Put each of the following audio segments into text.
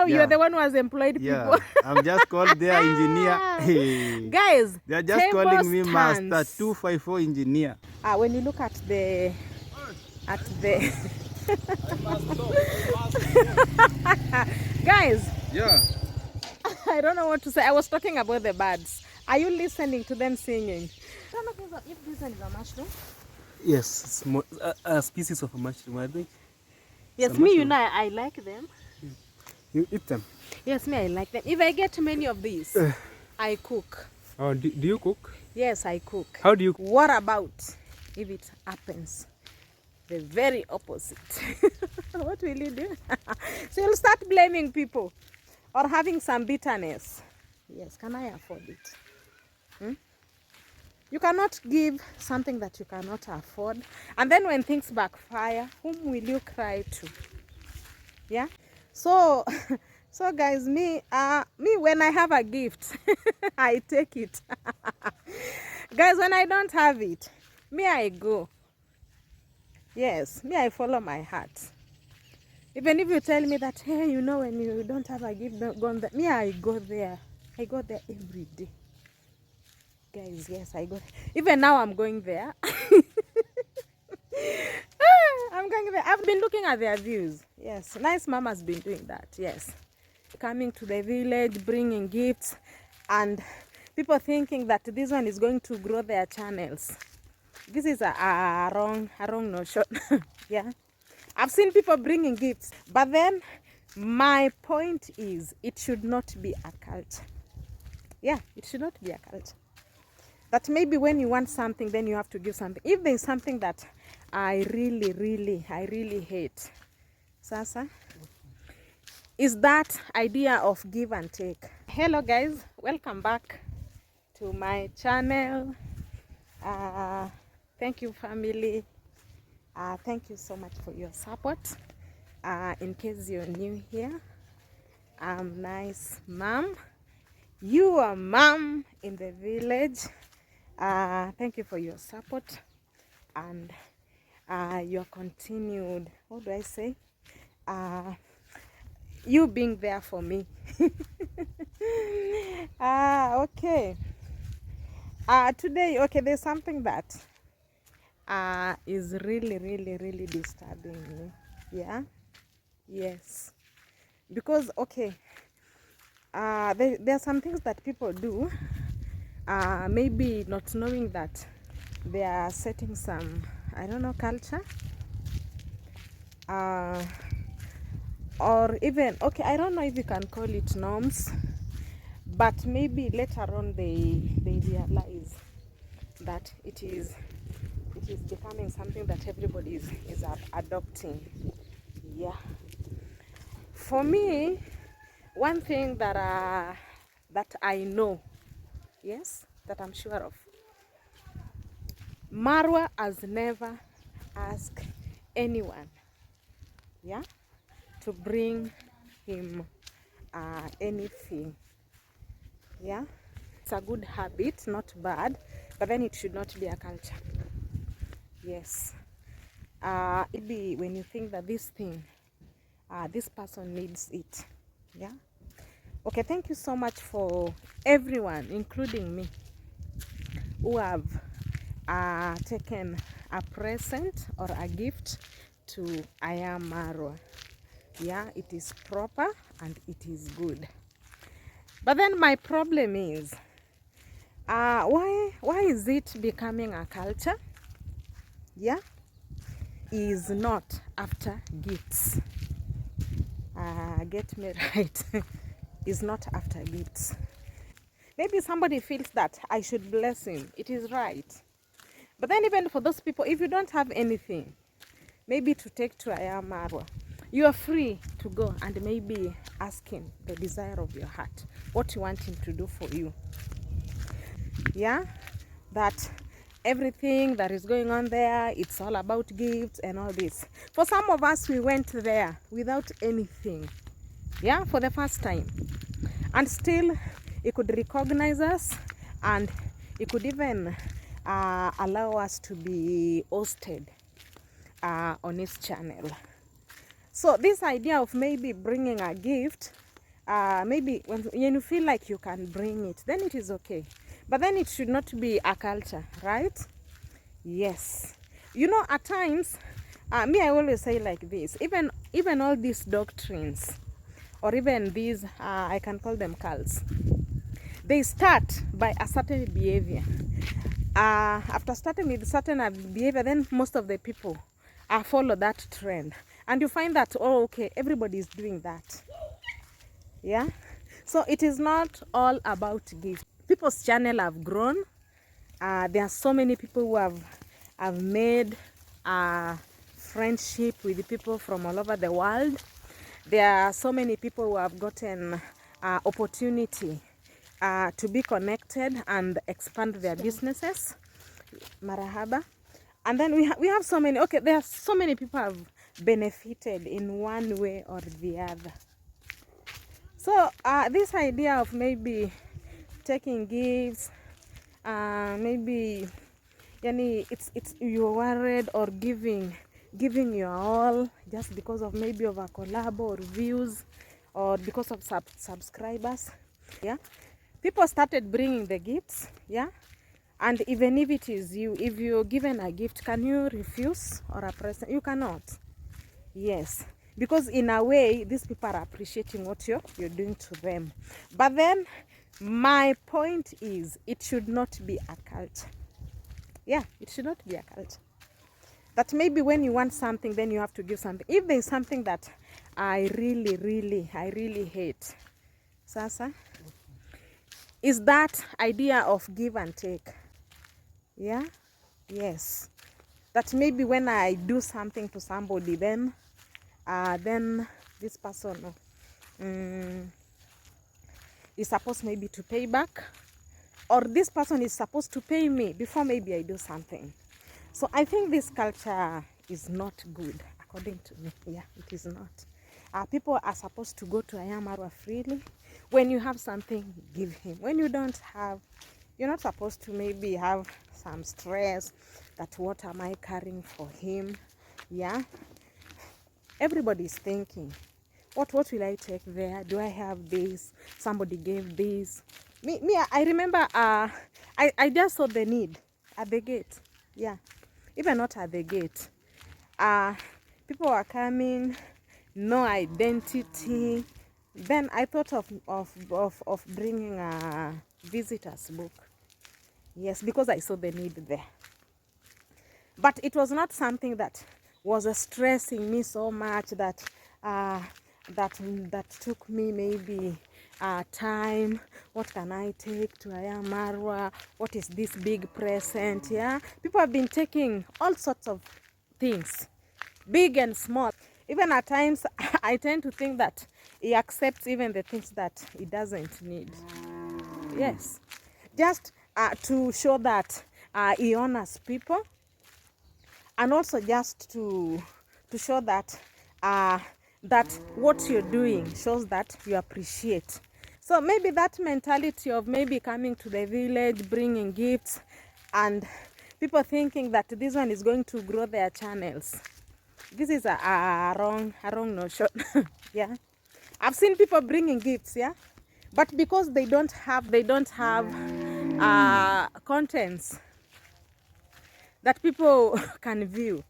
you're the one who has employed people. I'm just called their engineer. Hey. Guys, They're just calling me Master 254 engineer. When you look at the guys, I don't know what to say. I was talking about the birds. Are you listening to them singing? I don't know if this one is a mushroom. Yes, it's a species of a mushroom, I think. Yes, me, you know, I like them. You eat them? Yes, me, I like them. If I get many of these, I cook. Oh, do you cook? Yes, I cook. How do you cook? What about if it happens the very opposite? What will you do? So you'll start blaming people or having some bitterness. Yes, can I afford it? You cannot give something that you cannot afford. And then when things backfire, whom will you cry to? Yeah? So guys, me when I have a gift, I take it. Guys, when I don't have it, me I go. Yes, me I follow my heart. Even if you tell me that, hey, you know, when you don't have a gift, don't go there. Me I go there. I go there every day. Guys, yes, I go. Even now I'm going there. I'm going there. I've been looking at their views. Yes, nice mom has been doing that. Yes, coming to the village, bringing gifts, and people thinking that this one is going to grow their channels. This is a wrong notion. Yeah, I've seen people bringing gifts, but then my point is it should not be a cult. Yeah, it should not be a cult. That maybe when you want something, then you have to give something. If there's something that I really hate, Sasa, is that idea of give and take. Hello guys, welcome back to my channel. Thank you, family. Thank you so much for your support. In case you're new here, I'm nice mom. You are mom in the village. Thank you for your support and your continued, what do I say? You being there for me. Okay. Today, okay, there's something that is really disturbing me. Yeah. Yes. Because okay, there are some things that people do. Maybe not knowing that they are setting some, I don't know, culture, or even, okay, I don't know if you can call it norms, but maybe later on they realize that it is becoming something that everybody is adopting. Yeah. For me, one thing that I know, yes, that I'm sure of, Marwa has never asked anyone, yeah, to bring him anything. Yeah, it's a good habit, not bad, but then it should not be a culture. Yes. It be when you think that this thing, this person needs it. Yeah. Okay, thank you so much for everyone, including me, who have taken a present or a gift to iammarwa. Yeah, it is proper and it is good. But then my problem is, why is it becoming a culture? Yeah, is not after gifts. Get me right. Is not after gifts. Maybe somebody feels that I should bless him. It is right. But then even for those people, if you don't have anything, maybe to take to iammarwa, you are free to go and maybe ask him the desire of your heart, what you want him to do for you. Yeah, that everything that is going on there, it's all about gifts and all this. For some of us, we went there without anything, yeah, for the first time, and still he could recognize us, and he could even allow us to be hosted on his channel. So this idea of maybe bringing a gift maybe when you feel like you can bring it, then it is okay. But then it should not be a culture, right? Yes. You know, at times, I always say like this, even all these doctrines, or even these, I can call them cults, they start by a certain behavior. After starting with certain behavior, then most of the people follow that trend. And you find that, oh, okay, everybody is doing that. Yeah? So it is not all about gifts. People's channel have grown. There are so many people who have made friendship with people from all over the world. There are so many people who have gotten opportunity to be connected and expand their businesses. Marahaba. And then we have so many, okay, there are so many people have benefited in one way or the other. So this idea of maybe taking gifts, maybe yani it's you're worried, or giving your all just because of maybe of a collab or views, or because of subscribers. Yeah, people started bringing the gifts. Yeah, and even if it is you, if you're given a gift, can you refuse? Or a present, you cannot. Yes, because in a way these people are appreciating what you're doing to them. But then my point is, it should not be a cult. Yeah, it should not be a cult. That maybe when you want something, then you have to give something. If there's something that I really hate, Sasa, is that idea of give and take. Yeah, yes. That maybe when I do something to somebody, then this person is supposed maybe to pay back, or this person is supposed to pay me before maybe I do something. So I think this culture is not good, according to me. Yeah, it is not. People are supposed to go to iammarwa freely. When you have something, give him. When you don't have, you're not supposed to maybe have some stress that what am I carrying for him. Yeah, everybody is thinking, what will I take there? Do I have this? Somebody gave this. I remember I just saw the need at the gate. Yeah, even not at the gate. People were coming, no identity. Then I thought of bringing a visitor's book. Yes, because I saw the need there. But it was not something that was stressing me so much that that took me maybe time. What can I take to iammarwa? What is this big present? Yeah, people have been taking all sorts of things, big and small. Even at times, I tend to think that he accepts even the things that he doesn't need. Yes, just to show that he honors people, and also just to show that that what you're doing shows that you appreciate. So maybe that mentality of maybe coming to the village, bringing gifts, and people thinking that this one is going to grow their channels, this is a wrong notion. Yeah, I've seen people bringing gifts, yeah, but because they don't have contents that people can view,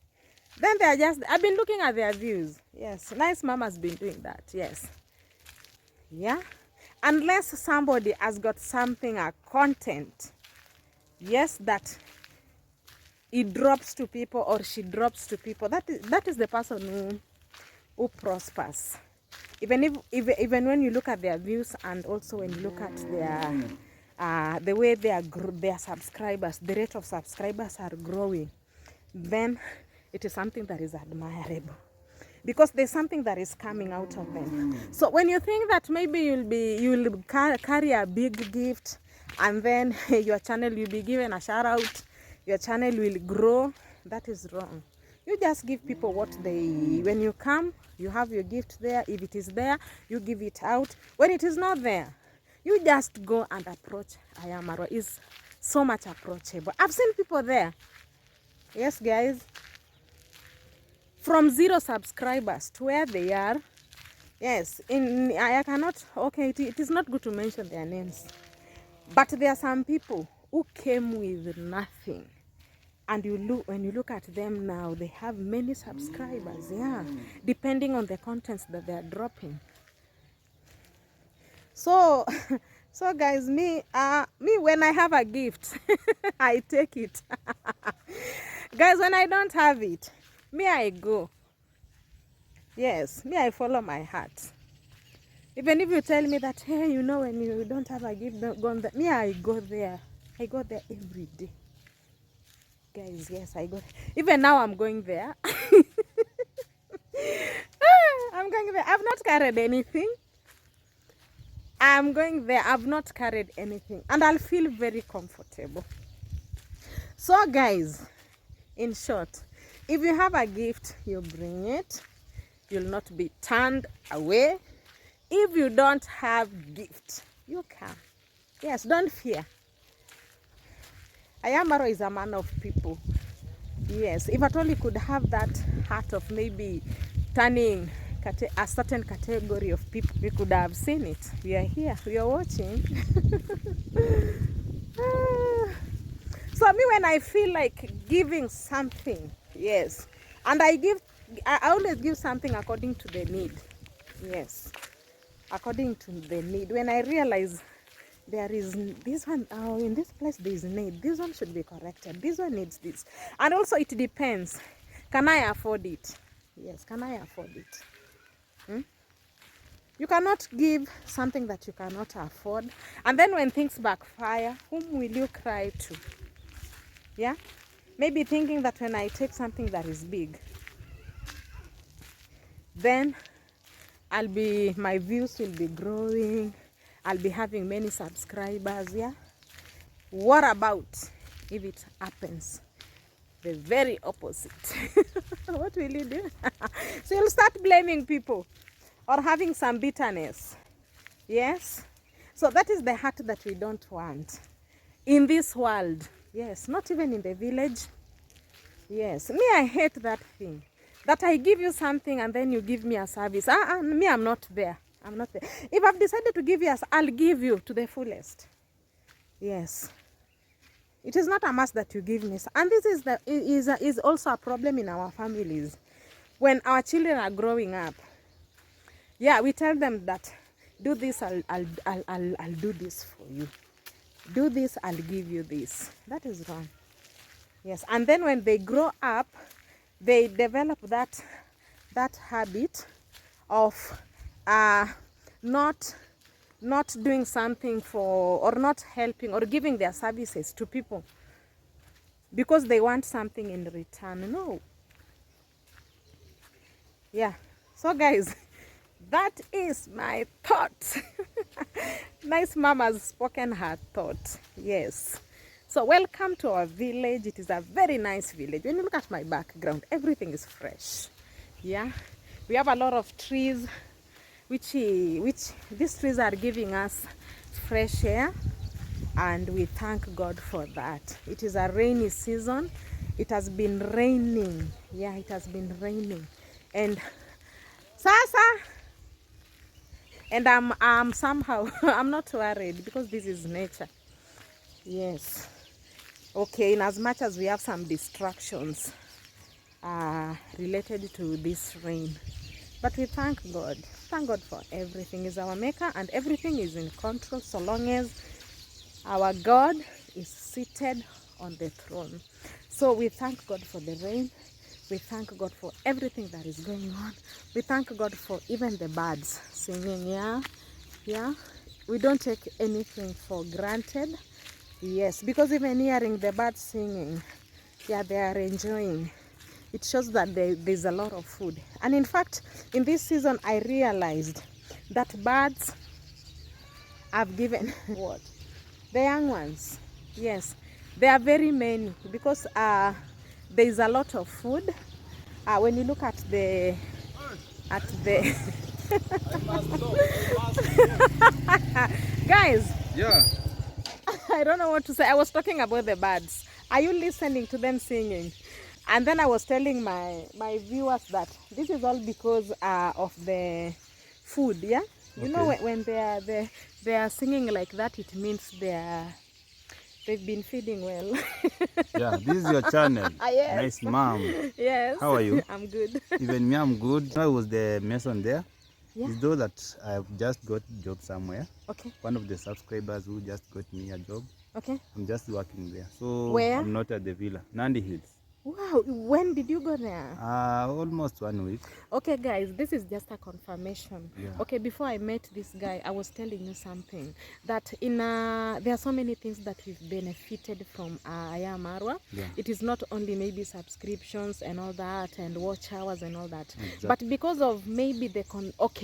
then they are just, I've been looking at their views. Yes, nice mama's been doing that. Yes, yeah, unless somebody has got something, a content, yes, that he drops to people or she drops to people, that is the person who prospers. Even when you look at their views, and also when you look at their the way their subscribers, the rate of subscribers are growing, then it is something that is admirable, because there's something that is coming out of them. So when you think that maybe you will carry a big gift, and then your channel will be given a shout out, your channel will grow, that is wrong. You just give people what they, when you come, you have your gift there. If it is there, you give it out. When it is not there, you just go and approach iammarwa. Is so much approachable. I've seen people there. Yes, guys. From 0 subscribers to where they are, Yes, I cannot. Okay, it is not good to mention their names, but there are some people who came with nothing, and when you look at them now, they have many subscribers. Yeah, depending on the contents that they are dropping. So, so guys, me when I have a gift, I take it. Guys, when I don't have it, me I go. Yes, me I follow my heart. Even if you tell me that, hey, you know, when you don't have a gift, don't go on that. Me, I go there. I go there every day. Guys, yes, I go. Even now, I'm going there. I'm going there. I've not carried anything. I'm going there. I've not carried anything. And I'll feel very comfortable. So, guys, in short, if you have a gift, you bring it. You'll not be turned away. If you don't have gift, you come. Yes, don't fear. Iammarwa is a man of people. Yes, if at all you could have that heart of maybe turning a certain category of people, we could have seen it. We are here, we are watching. So me, when I feel like giving something, yes, and I always give something according to the need. Yes, according to the need. When I realize there is this one, oh, in this place there is need, this one should be corrected, this one needs this. And also it depends, can I afford it? Yes, can I afford it? You cannot give something that you cannot afford, and then when things backfire, whom will you cry to? Yeah, maybe thinking that when I take something that is big, then my views will be growing, I'll be having many subscribers. Yeah, what about if it happens the very opposite? What will you do? So you'll start blaming people or having some bitterness. Yes, so that is the heart that we don't want in this world. Yes, not even in the village. Yes, me, I hate that thing, that I give you something and then you give me a service. Me, I'm not there. I'm not there. If I've decided to give you, I'll give you to the fullest. Yes, it is not a must that you give me. And this is also a problem in our families. When our children are growing up, yeah, we tell them that do this, I'll do this for you. Do this, I'll give you this. That is wrong. Yes, and then when they grow up, they develop that habit of not doing something for, or not helping or giving their services to people because they want something in return. No. Yeah. So guys, that is my thought. Nice mama's spoken her thought. Yes. So welcome to our village. It is a very nice village. When you look at my background, everything is fresh. Yeah, we have a lot of trees, which these trees are giving us fresh air, and we thank God for that. It is a rainy season. It has been raining. Yeah, it has been raining, and I'm somehow I'm not worried because this is nature. Yes. Okay, in as much as we have some distractions related to this rain, but we thank God. Thank God for everything. Is our maker and everything is in control so long as our God is seated on the throne. So we thank God for the rain. We thank God for everything that is going on. We thank God for even the birds singing. Yeah. We don't take anything for granted. Yes, because even hearing the birds singing, yeah, they are enjoying. It shows that there's a lot of food. And in fact, in this season, I realized that birds have given what? The young ones. Yes, there are very many because there's a lot of food. When you look at the guys. Yeah. I don't know what to say. I was talking about the birds. Are you listening to them singing? And then I was telling my viewers that this is all because of the food. Yeah, you know Okay. when they are singing like that, it means they've been feeding well. Yeah, this is your channel. Yes. Nice mom. Yes. How are you? I'm good. Even me, I'm good. I was the mason there. Yeah. It's though that I've just got a job somewhere. Okay. One of the subscribers who just got me a job. Okay. I'm just working there. So Where? I'm not at the villa. Nandi Hills. Wow. When did you go there? Almost 1 week. Okay, guys, this is just a confirmation. Yeah. Okay, before I met this guy, I was telling you something that there are so many things that we've benefited from iammarwa. Yeah. It is not only maybe subscriptions and all that and watch hours and all that, Exactly. but because of maybe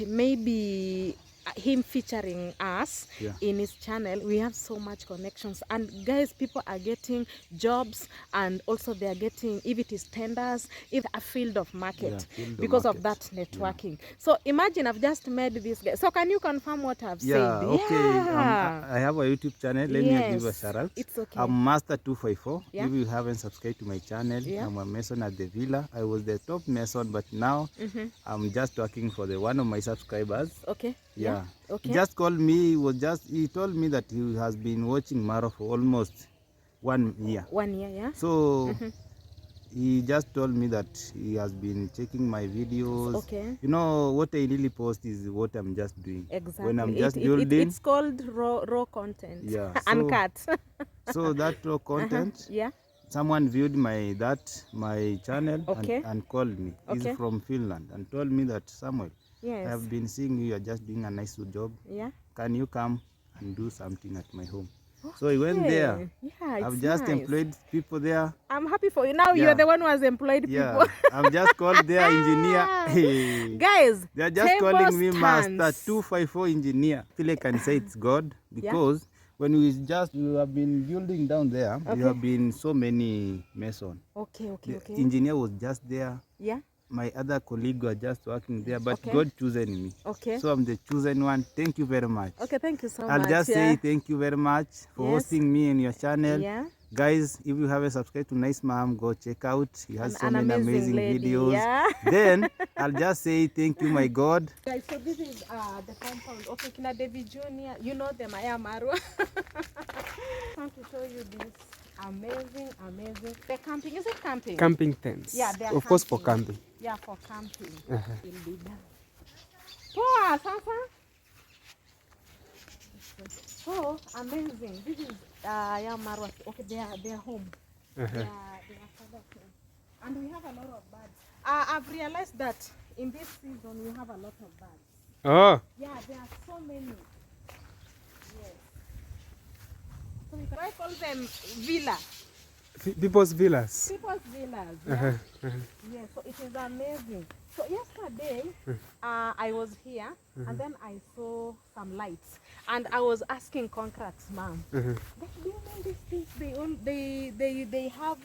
maybe him featuring us Yeah. in his channel, we have so much connections, and guys, people are getting jobs, and also they are getting, if it is tenders, if a field of market, Yeah, field of because of that market. networking. So imagine I've just met this guy. So can you confirm what I've Yeah, said? okay. Yeah. I have a YouTube channel. Let me give a Yes, shout out. it's okay. I'm Master 254. Yeah. If you haven't subscribed to my channel, Yeah. I'm a mason at the villa. I was the top mason, but now I'm just working for one of my subscribers. Okay. Yeah. Okay. He just called me. He told me that he has been watching Maro for almost 1 year. 1 year, yeah. So he just told me that he has been checking my videos. Okay. You know, what I really post is what I'm just doing. Exactly. When I'm just building. It's called raw content. Yeah. Uncut. So that raw content, Yeah. someone viewed my channel Okay. and called me. Okay. He's from Finland and told me that, Samuel, I Yes. have been seeing you are just doing a nice job. Yeah. Can you come and do something at my home? So I went there. Yeah, it's I've just nice. employed people there. I'm happy for you. Now Yeah. you're the one who has employed Yeah, people. I'm just called their engineer. Hey. Guys, They are just table calling me Master stands. 254 engineer. I feel I can say it's God because when we have been building down there, we have been so many mason. Okay. The engineer was just there. Yeah. My other colleague were just working there, but Okay. God chosen me. Okay. So I'm the chosen one. Thank you very much. Okay, thank you so much. I'll just say thank you very much for Yes. hosting me in your channel. Yeah. Guys, if you haven't subscribed to Nice Mom, go check out. He has so An many amazing amazing lady, videos. yeah. Then I'll just say thank you, my God. Guys, so this is the compound. Okay, Kina Devi Junior, you know them, iammarwa. I want to show you this amazing. The camping, is it camping? Camping tents. Yeah, they are Of course, for camping. camping. Yeah, for camping. It'll be done. Poa, sasa. So amazing. This is iammarwa. Okay, they are home. They are father's home. And we have a lot of birds. I've realized that in this season we have a lot of birds. Oh, Yeah, there are so many. Yes. So we can call them villa. people's villas. People's villas. Yeah. Yeah, so it is amazing. So yesterday, I was here and then I saw some lights and I was asking Concrete Mom, "But do you know these things? They have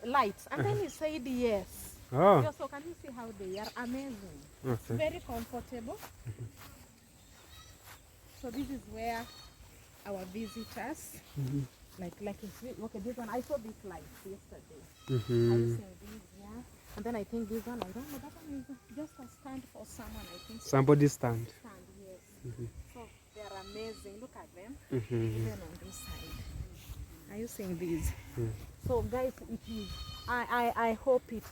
lights." And then he said yes. Oh, Yeah, so can you see how they are amazing? It's okay. very comfortable. So this is where our visitors, like okay, this one I saw this lights yesterday. I seen these, yeah. And then I think this one, I don't know, that one is just a stand for someone, I think. Somebody stand. Stand, yes. So they're amazing. Look at them. Even on this side. Are you seeing these? So guys, it is. I hope it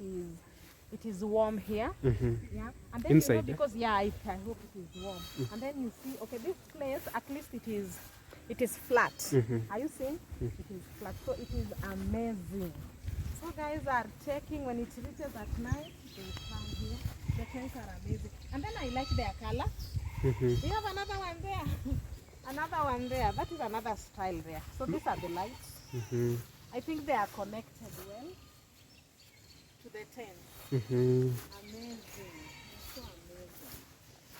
is warm here. Yeah. And then Inside, you know, because I hope it is warm. And then you see, okay, this place at least it is flat. Are you seeing? It is flat. So it is amazing. So guys are checking when it reaches at night, they come here. The tents are amazing. And then I like their color. We have another one there. Another one there. That is another style there. So these are the lights. I think they are connected well to the tent. Amazing. So amazing.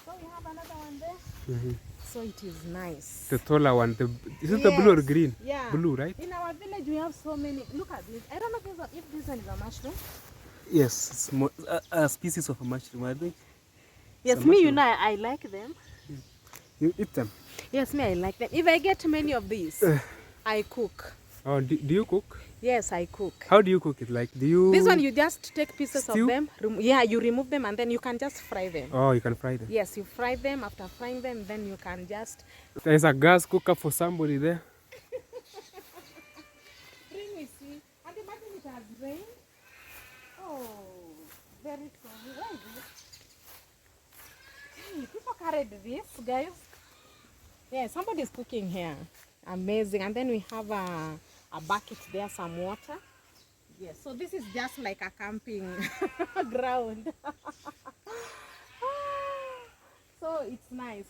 So we have another one there. So it is nice. The taller one. Is it the blue or green? Yeah. Blue, right? In our village we have so many. Look at this. I don't know if this one is a mushroom. Yes, it's a species of a mushroom, I think. Yes, me, you know, I like them. You eat them? Yes, me, I like them. If I get many of these, I cook. Oh, do you cook? Yes, I cook. How do you cook it? Like, do you... This one, you just take pieces Stew? of them. Yeah, you remove them and then you can just fry them. Oh, you can fry them. Yes, you fry them. After frying them, then you can just... There's a gas cooker for somebody there. Bring me see. And imagine it has rained. Oh, very sorry. Where is it? Hey, people carried this, guys. Yeah, somebody's cooking here. Amazing. And then we have a bucket there, some water. Yes, so this is just like a camping ground. So it's nice.